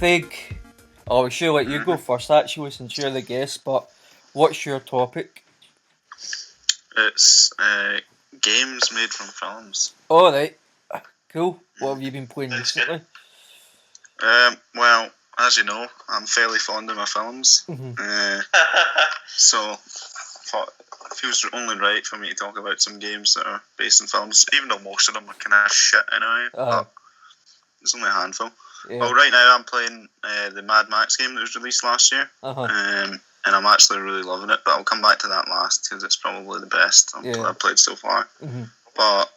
Craig, I'll sure let you go first actually since you're the guest, but what's your topic? It's games made from films. Alright, cool. What have you been playing recently? Well, as you know, I'm fairly fond of my films. So I thought it feels only right for me to talk about some games that are based on films, even though most of them are kind of shit anyway. But it's only a handful. Yeah. Well, right now I'm playing the Mad Max game that was released last year. And I'm actually really loving it, but I'll come back to that last because it's probably the best I've played so far. But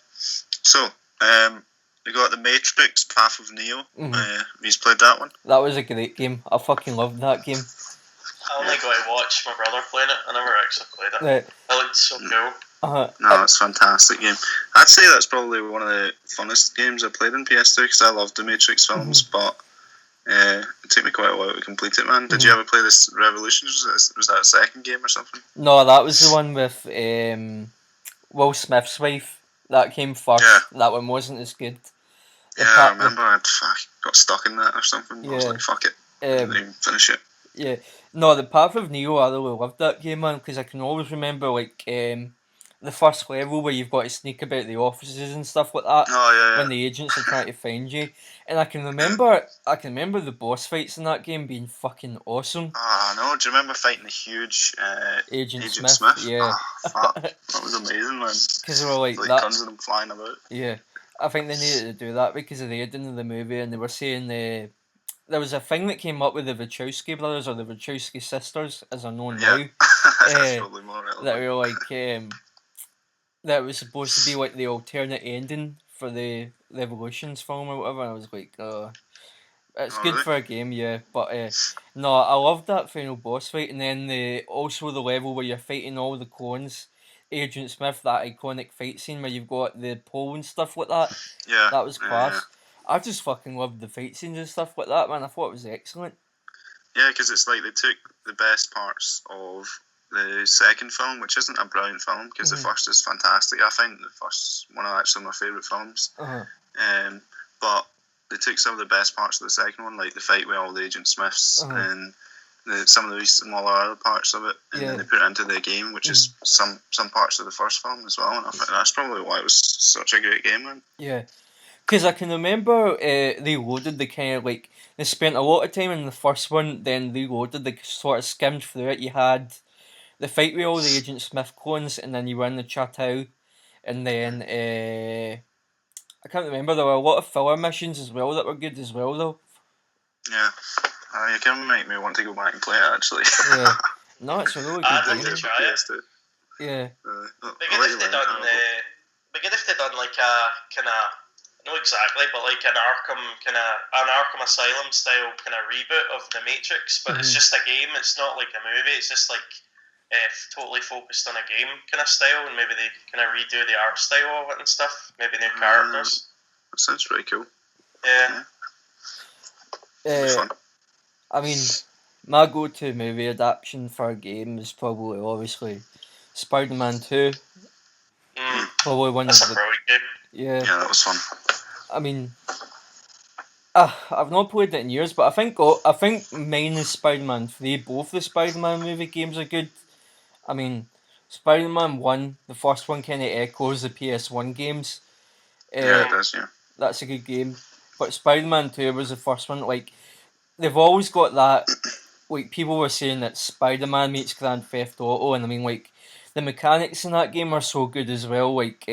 so we got the Matrix Path of Neo. Have you played that one? That was a great game. I fucking loved that game. I only got to watch my brother playing it. I never actually played it. Right. It looked so cool. No, it's a fantastic game. I'd say that's probably one of the funnest games I played in PS2 because I loved the Matrix films, but it took me quite a while to complete it, man. Did you ever play this Revolutions? Was that a second game or something? No, that was the one with Will Smith's wife. That came first. Yeah. That one wasn't as good. I remember I got stuck in that or something. I was like, fuck it. Didn't even finish it. Yeah. No, the Path of Neo, I really loved that game, man, because I can always remember, like, the first level where you've got to sneak about the offices and stuff like that when the agents are trying to find you. And I can remember the boss fights in that game being fucking awesome. No, do you remember fighting the huge Agent Smith? Yeah. Fuck. That was amazing, man. Because they were like that. Tons of them flying about. Yeah. I think they needed to do that because of the ending of the movie, and they were saying there was a thing that came up with the Wachowski brothers or the Wachowski sisters, as are known now. That's probably more relevant. That were like that was supposed to be like the alternate ending for the Revolutions film or whatever. And I was like, it's good for a game, yeah. But no, I loved that final boss fight, and then also the level where you're fighting all the clones. Agent Smith, that iconic fight scene where you've got the pole and stuff like that. Yeah. That was class. I just fucking loved the fight scenes and stuff like that, man. I thought it was excellent. Yeah, because it's like they took the best parts of the second film, which isn't a brilliant film, because the first is fantastic. I find the first one of actually my favourite films. But they took some of the best parts of the second one, like the fight with all the Agent Smiths and some of the smaller other parts of it, and then they put it into the game, which is some parts of the first film as well. And I think that's probably why it was such a great game, man. Yeah. Because I can remember they loaded the kind of like, they spent a lot of time in the first one, then they loaded, they sort of skimmed through it. You had the fight with all the Agent Smith clones, and then you were in the Chateau, and then I can't remember, there were a lot of filler missions as well that were good as well though. Yeah, you can make me want to go back and play it actually. Yeah, no, it's a really good game. To try it. Yeah. Be good if they done like a kind of, not exactly, but like an Arkham Asylum style kind of reboot of the Matrix, but it's just a game. It's not like a movie. It's just like totally focused on a game kind of style, and maybe they kind of redo the art style of it and stuff. Maybe new characters. That sounds pretty cool. Yeah. Fun. I mean, my go-to movie adaptation for a game is probably obviously Spider-Man 2. Probably one That's of a brilliant game. Yeah, that was fun. I mean, I've not played it in years, but I think minus Spider-Man 3, both the Spider-Man movie games are good. I mean, Spider-Man 1, the first one kind of echoes the PS1 games. Yeah, it does, yeah. That's a good game. But Spider-Man 2 was the first one. Like, they've always got that, like, people were saying that Spider-Man meets Grand Theft Auto, and I mean, like, the mechanics in that game are so good as well. Like,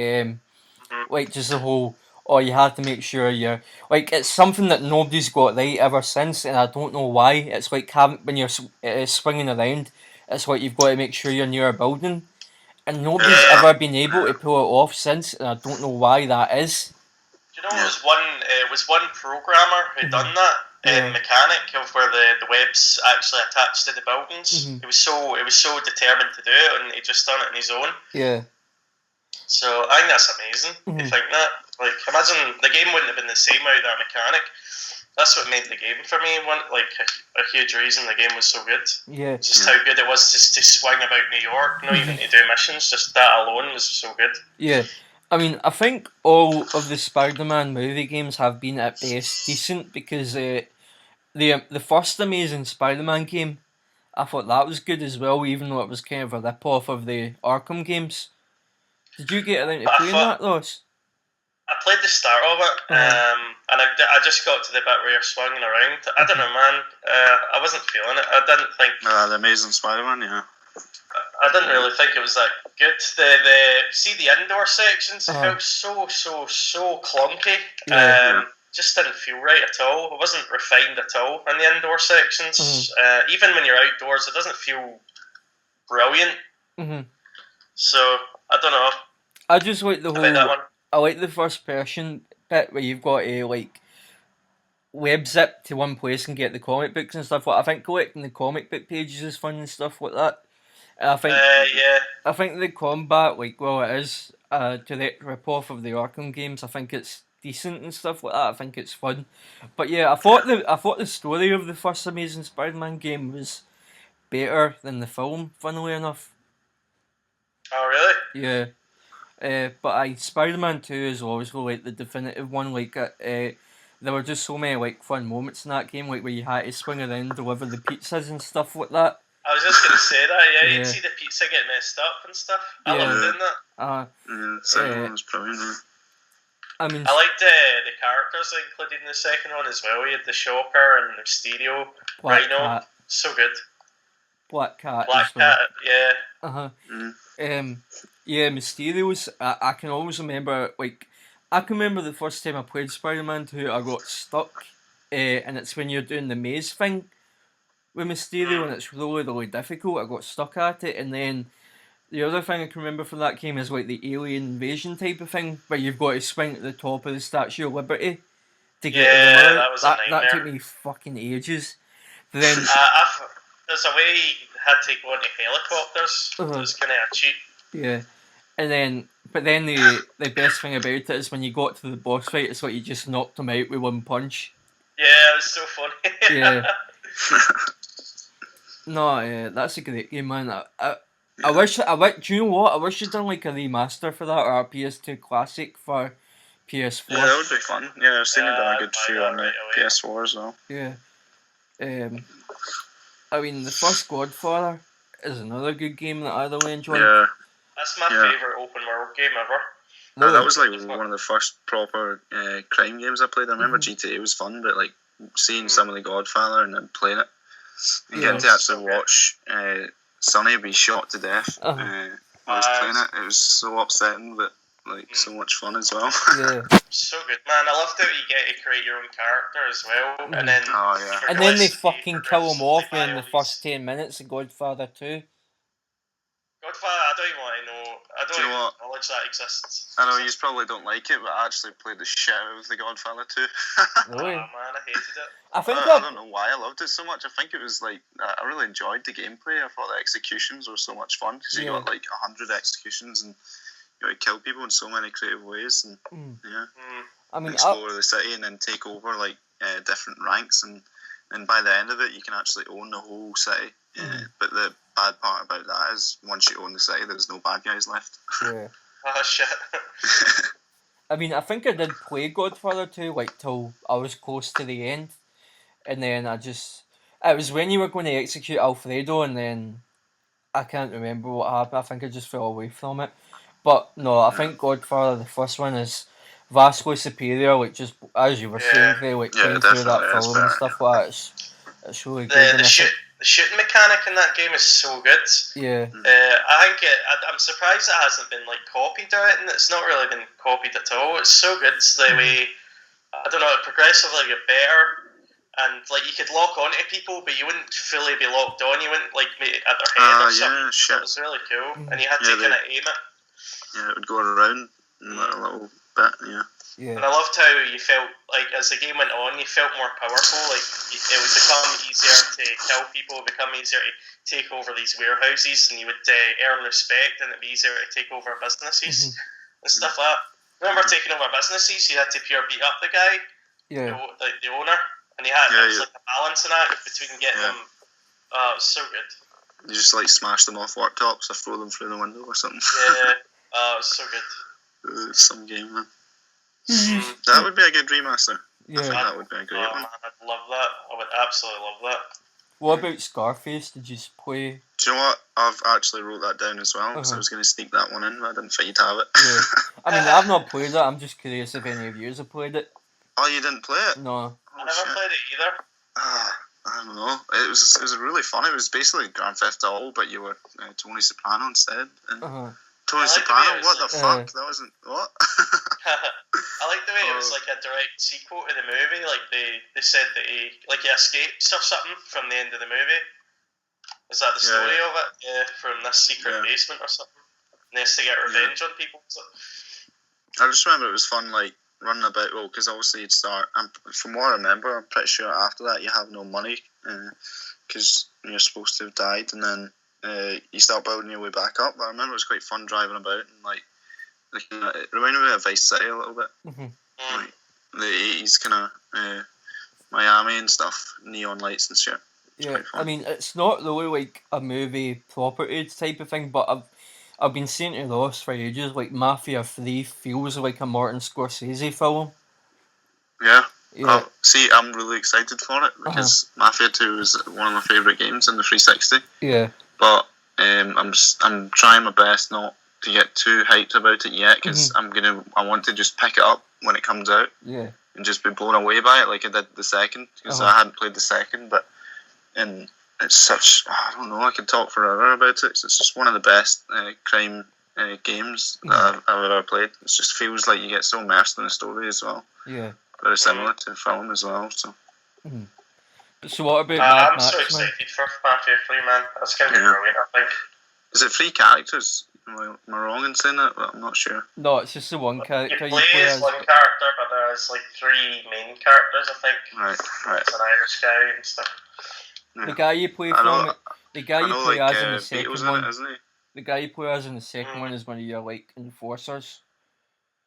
like just the whole, you have to make sure you're, like, it's something that nobody's got right ever since, and I don't know why. It's like when you're swinging around, it's like you've got to make sure you're near a building, and nobody's ever been able to pull it off since, and I don't know why that is. Do you know, it was one programmer who done that mechanic of where the web's actually attached to the buildings. He was so determined to do it, and he just done it on his own. Yeah. So I think that's amazing. You think that? Like, imagine the game wouldn't have been the same without that mechanic. That's what made the game for me. Like a huge reason the game was so good. Yeah. Just how good it was just to swing about New York, not even to do missions. Just that alone was so good. Yeah. I mean, I think all of the Spider-Man movie games have been at best decent because the first Amazing Spider-Man game, I thought that was good as well, even though it was kind of a rip-off of the Arkham games. Did you get around to playing that, Ross? I played the start of it, and I just got to the bit where you're swinging around. I don't know, man. I wasn't feeling it. I didn't think... the Amazing Spider-Man, yeah. I didn't really think it was that good. The indoor sections felt so clunky. Just didn't feel right at all. It wasn't refined at all in the indoor sections. Even when you're outdoors, it doesn't feel brilliant. So I don't know. I just like the whole. I like the first person bit where you've got a web zip to one place and get the comic books and stuff. I think collecting the comic book pages is fun and stuff like that. And I think I think the combat, it is to the rip off of the Arkham games. I think it's decent and stuff like that. I think it's fun. But yeah, I thought the story of the first Amazing Spider-Man game was better than the film, funnily enough. Oh really? Yeah. But Spider-Man 2 is obviously the definitive one. There were just so many fun moments in that game, where you had to swing around and deliver the pizzas and stuff like that. I was just gonna say that, yeah. You'd see the pizza get messed up and stuff. I loved doing that. The second one was brilliant. I mean, I liked the characters included in the second one as well. You had the Shocker and the Mysterio, Rhino. Cat. So good. Black Cat. Yeah. Yeah, Mysterio's. I can always remember, I can remember the first time I played Spider-Man 2, I got stuck, and it's when you're doing the maze thing with Mysterio, and it's really difficult. I got stuck at it, and then the other thing I can remember from that game is the alien invasion type of thing, where you've got to swing at the top of the Statue of Liberty to get to the mirror. That was a nightmare. That took me fucking ages. Then there's a way you had to go into helicopters. It was kind of a cheat. Yeah, but then the best thing about it is when you got to the boss fight, it's you just knocked him out with one punch. Yeah, it was so funny. Yeah. No, that's a great game, man. I wish. Do you know what? I wish you'd done a remaster for that, or a PS2 classic for PS4. Yeah, that would be fun. Yeah, I've seen it done a good few on the PS4 as well. Yeah. I mean, the first Godfather is another good game that I really enjoyed. Yeah. That's my favourite open world game ever. No, that was one of the first proper crime games I played. I remember GTA was fun, but seeing some of the Godfather and then playing it, and getting to actually watch Sonny be shot to death while I was playing it. It was so upsetting, but so much fun as well. Yeah. So good, man. I loved how you get to create your own character as well, and then and then they fucking kill him off in the first 10 minutes of Godfather 2. Godfather, I don't even want to know. I don't even acknowledge that exists. I know you probably don't like it, but I actually played the shit out of the Godfather 2. Really? Oh man, I hated it. I don't know why I loved it so much. I think it was I really enjoyed the gameplay. I thought the executions were so much fun because you got 100 executions and you got to kill people in so many creative ways and I mean, explore the city and then take over different ranks and by the end of it you can actually own the whole city. But the bad part about that is once you own the city, there's no bad guys left. Yeah. Oh shit. I mean, I think I did play Godfather 2 till I was close to the end, and then it was when you were going to execute Alfredo, and then I can't remember what happened. I think I just fell away from it. But no, I think Godfather, the first one, is vastly superior. Just as you were saying, going through that film and stuff like that. It's really good. The shooting mechanic in that game is so good. Yeah. I think I'm surprised it hasn't been copied or anything. It's not really been copied at all. It's so good. The way, I don't know, it progressively get better, and you could lock onto people, but you wouldn't fully be locked on. You wouldn't meet at their head or something. Shit. It was really cool, and you had to kind of aim it. Yeah, it would go around in a little bit. Yeah. And I loved how you felt as the game went on, you felt more powerful. It would become easier to kill people, it would become easier to take over these warehouses, and you would earn respect, and it'd be easier to take over businesses and stuff like that. Remember taking over businesses, you had to pure beat up the guy, the owner, and you had it was a balancing act between getting them. It was so good. You just smash them off worktops or throw them through the window or something. Yeah, it was so good. Some game, man. That would be a good remaster. I think that would be a great one. Man, I'd love that. I would absolutely love that. What about Scarface? Did you play? Do you know what? I've actually wrote that down as well, because I was going to sneak that one in, but I didn't think you'd have it. Yeah. I mean, I've not played it. I'm just curious if any of you have played it. Oh, you didn't play it? No. I never played it either. I don't know. It was really fun. It was basically Grand Theft Auto, but you were Tony Soprano instead. And Tony Soprano? What the fuck? That wasn't... What? I like the way it was like a direct sequel to the movie. Like they said that he escapes or something from the end of the movie. Is that the story of it? Yeah, from this secret basement or something. And he has to get revenge on people. So. I just remember it was fun, like, running about, because obviously you'd start, and from what I remember, I'm pretty sure after that you have no money, because you're supposed to have died, and then you start building your way back up. But I remember it was quite fun driving about, and like it reminded me of Vice City a little bit. Like the 80s kind of Miami and stuff, neon lights and shit. Yeah, I mean, it's not really like a movie property type of thing, but I've been saying to Ross for ages, like Mafia 3 feels like a Martin Scorsese film. Yeah. See, I'm really excited for it, because Mafia 2 is one of my favourite games in the 360. Yeah. But I'm trying my best not to get too hyped about it yet, because I want to just pick it up when it comes out. Yeah. And just be blown away by it like I did the second, because I hadn't played the second, and it's such, I don't know, I could talk forever about it. It's just one of the best crime games that I've ever played. It just feels like you get so immersed in the story as well. Yeah. Very similar to film as well. So. So what about I'm so excited for Mafia 3, man. That's going to be brilliant, I think. Is it 3 characters? Am I wrong in saying that? But I'm not sure. No, it's just the one character. You play as one character, but there's like 3 main characters, I think. Right. It's an Irish guy and stuff. The guy you play the guy you play as in the second one, isn't he? The guy you play as in the second one is one of your like enforcers.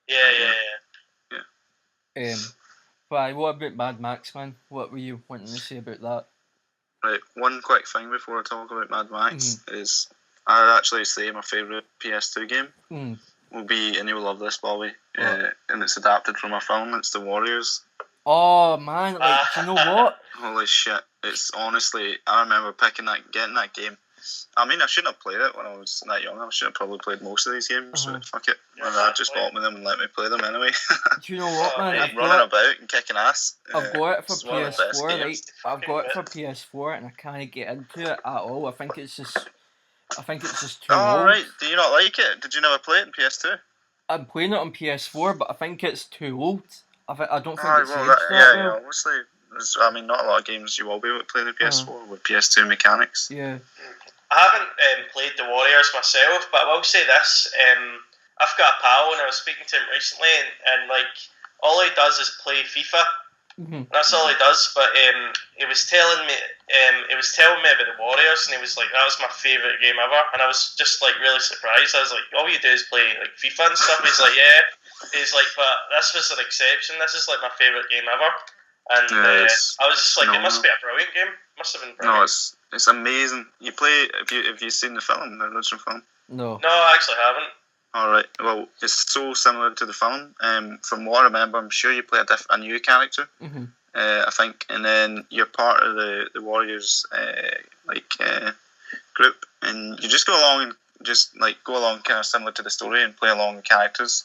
Yeah. But what about Mad Max, man? What were you wanting to say about that? Right, one quick thing before I talk about Mad Max is I'd actually say my favourite PS2 game will be, and you'll love this, Bobby, and it's adapted from a film. It's The Warriors. Oh man, like, you know what? Holy shit! It's honestly, I remember getting that game. I mean, I shouldn't have played it when I was that young. I should have probably played most of these games. So fuck it. My dad just bought me them and let me play them anyway. Do you know what, man? I've running about and kicking ass. I've got it for PS4, right? I've got it for PS4, and I can't get into it at all. I think it's just too old. Oh right, do you not like it? Did you never play it in PS2? I'm playing it on PS4, but I think it's too old. I don't think it's aged yeah, obviously. I mean, not a lot of games you will be able to play in the PS4 with PS2 mechanics. Yeah. I haven't played The Warriors myself, but I will say this. I've got a pal, and I was speaking to him recently, and like, all he does is play FIFA. That's all he does, but he was telling me about The Warriors, and he was like, that was my favourite game ever, and I was just like really surprised. I was like, all you do is play like FIFA and stuff. He's like, yeah. He's like, but this was an exception. This is like my favourite game ever. And I was just like, it must be a brilliant game. Must have been brilliant. No, it's amazing. You play, have you seen the film, the original film? No, I actually haven't. Alright, well, it's so similar to the film. From what I remember, I'm sure you play a new character, I think, and then you're part of the Warriors group, and you just go along kind of similar to the story and play along the characters.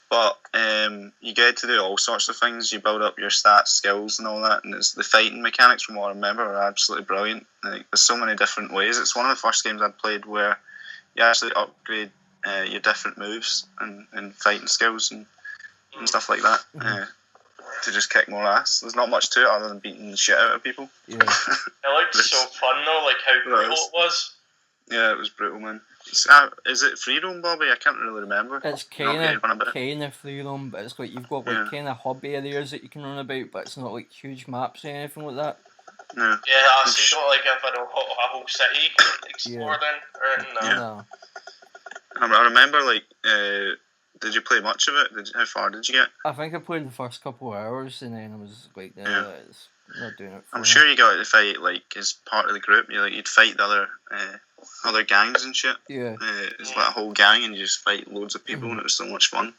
But you get to do all sorts of things. You build up your stats, skills, and all that. And it's the fighting mechanics, from what I remember, are absolutely brilliant. Like, there's so many different ways. It's one of the first games I'd played where you actually upgrade your different moves and fighting skills and stuff like that to just kick more ass. There's not much to it other than beating the shit out of people. Yeah. It looked so fun though, like how brutal it was. Yeah, it was brutal, man. Is it free roam, Bobby? I can't really remember. It's kind of free roam, but it's like you've got like kind of hub areas that you can run about, but it's not like huge maps or anything like that. No. Yeah, so you don't like have a whole city explored in? No. I remember, like, did you play much of it? How far did you get? I think I played the first couple of hours, and then I was like, it's not doing it for I'm me. sure you got to fight, like, as part of the group. You'd fight the other gangs and shit. Yeah. It's like a whole gang, and you just fight loads of people, and it was so much fun.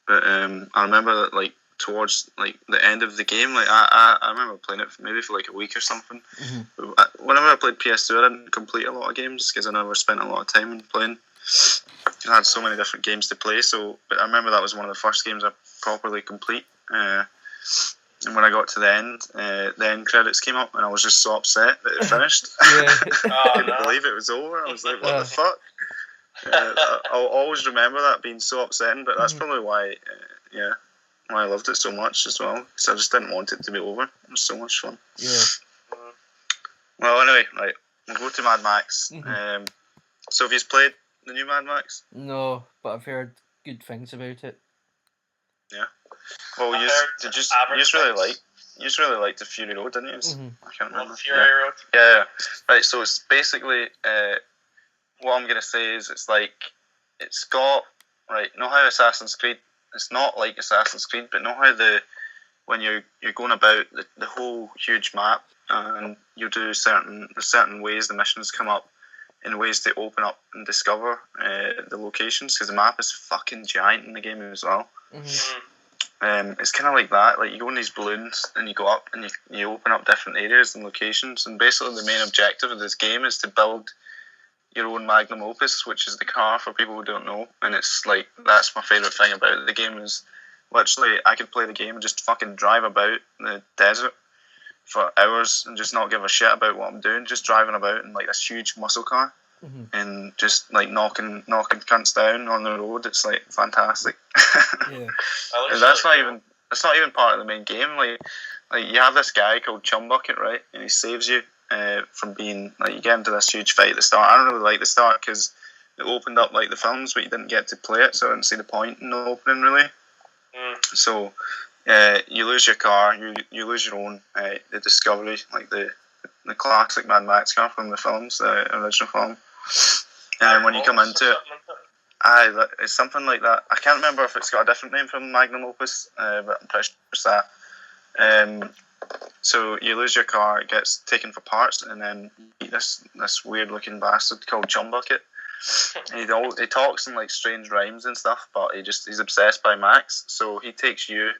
But I remember that, like, towards like the end of the game. Like I remember playing it maybe for like a week or something. Whenever I played PS2, I didn't complete a lot of games because I never spent a lot of time playing. I had so many different games to play. But I remember that was one of the first games I properly complete. And when I got to the end credits came up, and I was just so upset that it finished. I couldn't believe it was over. I was like, what the fuck? I'll always remember that being so upsetting, but that's probably why I loved it so much as well, because I just didn't want it to be over. It was so much fun. Well, anyway, right, we'll go to Mad Max. So have you played the new Mad Max? No, but I've heard good things about it. Yeah. Well, you just really liked the Fury Road, didn't you? I can't remember. Fury Road. Yeah. Right. So it's basically what I'm gonna say is it's got right. Know how Assassin's Creed? It's not like Assassin's Creed, but know how when you're going about the whole huge map, and you do certain ways the missions come up in ways to open up and discover the locations, because the map is fucking giant in the game as well. It's kind of like that. Like you go in these balloons and you go up and you open up different areas and locations, and basically the main objective of this game is to build your own magnum opus, which is the car, for people who don't know. And it's like, that's my favourite thing about it. The game is literally, I could play the game and just fucking drive about the desert for hours and just not give a shit about what I'm doing, just driving about in like this huge muscle car and just like knocking cunts down on the road. It's like fantastic. And that's not even part of the main game. Like you have this guy called Chumbucket, right, and he saves you from being like, you get into this huge fight at the start. I don't really like the start because it opened up like the films, but you didn't get to play it, so I didn't see the point in the opening really. So you lose your car, you lose your own, the Discovery, like the classic Mad Max car from the films, the original film. And when you come into it, it's something like that. I can't remember if it's got a different name from Magnum Opus, but I'm pretty sure it's that. So you lose your car, it gets taken for parts, and then you meet this weird looking bastard called Chumbucket. And he talks in like strange rhymes and stuff, but he's obsessed by Max. So he takes you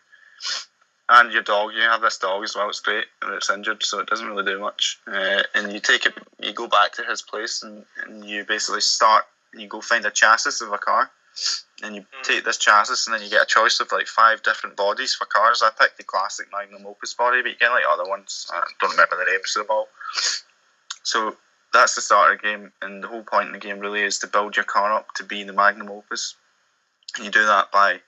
and your dog. You have this dog as well. It's great, and it's injured, so it doesn't really do much. And you take it. You go back to his place, and you basically start. And you go find a chassis of a car, and you take this chassis, and then you get a choice of like 5 different bodies for cars. I picked the classic Magnum Opus body, but you get like other ones. I don't remember the names of them all. So that's the start of the game, and the whole point in the game really is to build your car up to be the Magnum Opus. And you do that by,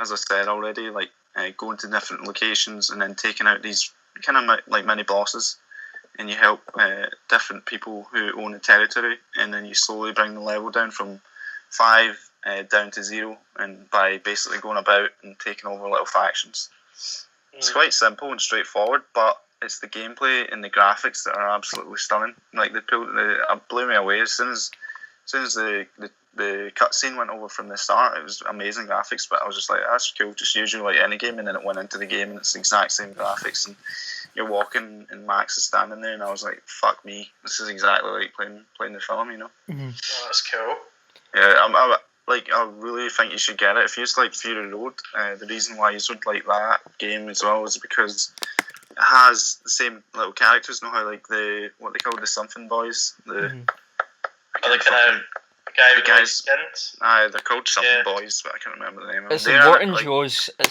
as I said already, like going to different locations and then taking out these kind of like mini bosses, and you help different people who own a territory, and then you slowly bring the level down from 5 down to 0, and by basically going about and taking over little factions. It's quite simple and straightforward, but it's the gameplay and the graphics that are absolutely stunning. Like it blew me away as soon as the cutscene went over from the start. It was amazing graphics, but I was just like, that's cool, just usually like any game. And then it went into the game and it's the exact same graphics, and you're walking and Max is standing there, and I was like, fuck me, this is exactly like playing the film, you know. Oh, that's cool. Yeah, I really think you should get it. If you just like Fury Road, the reason why you would like that game as well is because it has the same little characters. Know how like what they call the something boys, the guys. They're called something boys, but I can't remember the name. It's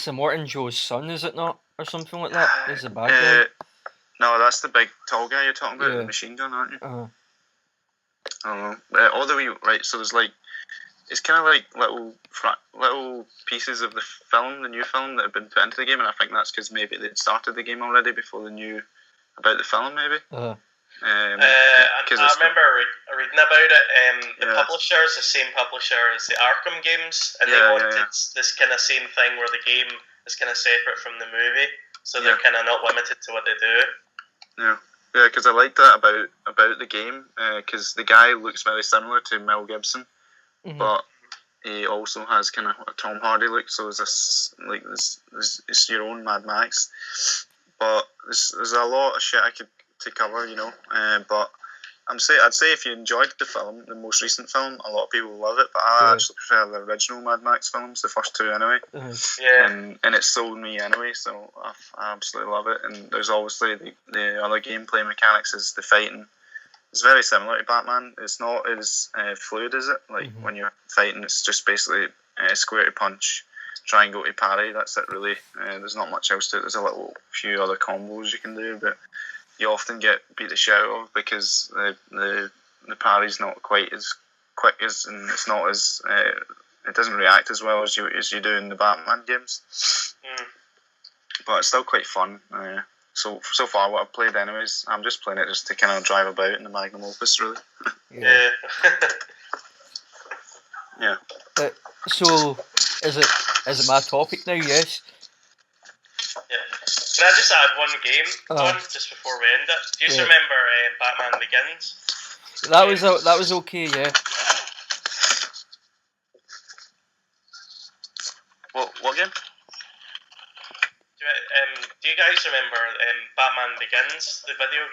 Immortan Joe's son, is it not, or something like that? He's the bad guy. No, that's the big tall guy you're talking about, the machine gun, aren't you? I don't know. All the way right. So there's like, it's kind of like little pieces of the new film that have been put into the game, and I think that's because maybe they'd started the game already before they knew about the film, maybe. I remember reading about it. The publisher is the same publisher as the Arkham games, and they wanted this kind of same thing where the game is kind of separate from the movie, so they're kind of not limited to what they do. Yeah, because I like that about the game, because the guy looks very similar to Mel Gibson, but he also has kind of a Tom Hardy look. So it's your own Mad Max, but there's a lot of shit I could to cover, you know. But I'd say if you enjoyed the film, the most recent film, a lot of people love it, but I actually prefer the original Mad Max films, the first two anyway. Yeah. And it sold me anyway, so I absolutely love it. And there's obviously the other gameplay mechanics is the fighting. It's very similar to Batman. It's not as fluid, is it? Like when you're fighting, it's just basically square to punch, triangle to parry. That's it, really. There's not much else to it. There's a few other combos you can do, but you often get beat the shit out of because the parry's not quite as quick as, and it's not as it doesn't react as well as you do in the Batman games. But it's still quite fun. So far, what I've played, anyways, I'm just playing it just to kind of drive about in the magnum opus, really. Yeah. Yeah. So is it my topic now? Yes. Yeah. Can I just add one game just before we end it? Do you remember Batman Begins? That was okay, yeah. What game? Do you guys remember Batman Begins, the video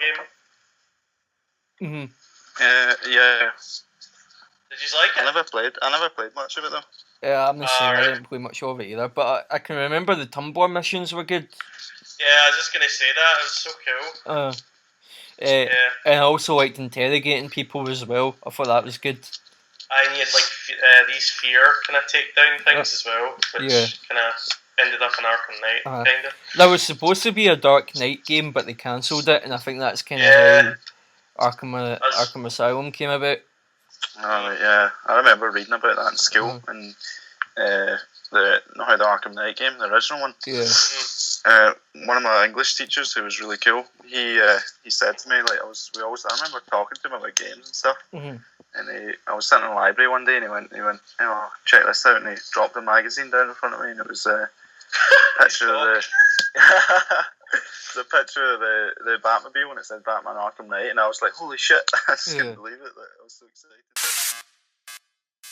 game? Yeah. Did you like it? I never played much of it though. Yeah, I'm the same. I didn't play much of it either, but I can remember the Tumblr missions were good. Yeah, I was just gonna say that. It was so cool. And I also liked interrogating people as well. I thought that was good. And you had like these fear kind of takedown things as well, which kind of ended up in Arkham Knight, kind of. There was supposed to be a Dark Knight game, but they cancelled it, and I think that's kind of how Arkham Asylum came about. Oh yeah, I remember reading about that in school, and the Arkham Knight game, the original one. Yeah. One of my English teachers, who was really cool, he said to me, like, I remember talking to him about games and stuff, and I was sitting in the library one day, and he went, oh, check this out, and he dropped a magazine down in front of me, and it was a picture of the picture of the Batmobile, and it said Batman Arkham Knight, and I was like, holy shit, I just couldn't believe it. I was so excited.